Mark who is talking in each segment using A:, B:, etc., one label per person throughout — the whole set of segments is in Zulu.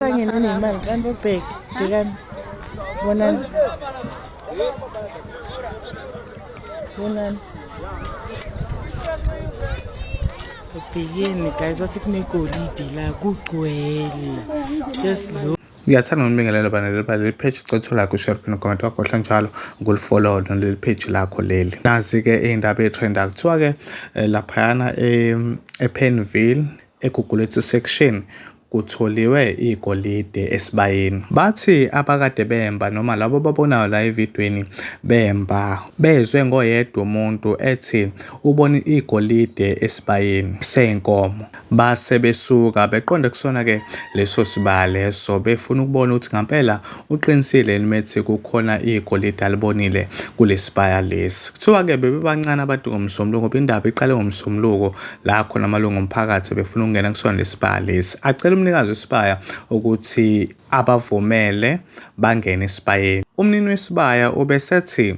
A: Nginemali kanti bhekani bonani ubhekeni guys wathi kunegolide la kugcwele just look.
B: Ngiyathanda ukunibingelela bana leli page icethu lakho share pin comment wakho hla njalo ukulifollow naleli page lakho leli. Nazi ke indaba etrenda kuthiwa ke laphayana ePenville eGugulethu section kutholiwe igolide esibayeni. Bathi abakade bemba noma labo babonayo la evidweni bemba bezwe ngoyedwa umuntu ethi ubona igolide esibayeni senkomo. Base besuka beqonde kusona ke leso sibaya leso befuna ukubona ukuthi ngempela uqinisile methi kukhona igolide alibonile kulesibaya lesi. Kuthiwa ke bebebancane abantu ngomsombuluko ngoba indaba iqale ngomsombuluko la khona amalungu omphakathi befuna ukungena kusona lesibaya lesi. Acela umnikazi wesibaya ukuthi abavumele bangene esibayeni. Umnini wesibaya ubesethi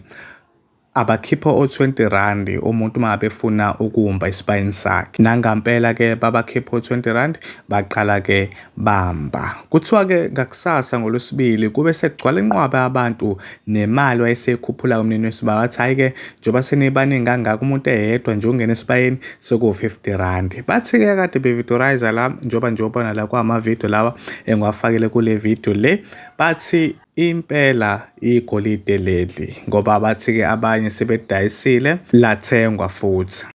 B: abakhipha o20 umuntu mabefuna ukumba isibayeni sakhe. Nangempela ke babakhipha o20 baqala ke bamba. Kuthiwa ke ngakusasa ngolwesibili kube sekugcwala inqwaba abantu nemali wayesekhuphula umnini wesibaya wathi hayi ke njoba senibaningi kangaka umuntu eyedwa nje ungena esibayeni seku50. Bathi ke kade bevidorize la njoba nala kwama video lawa engiwafakile kule video le bathi impela igolide leli ngoba bathi ke abanye sebedayisile lathengwa futhi.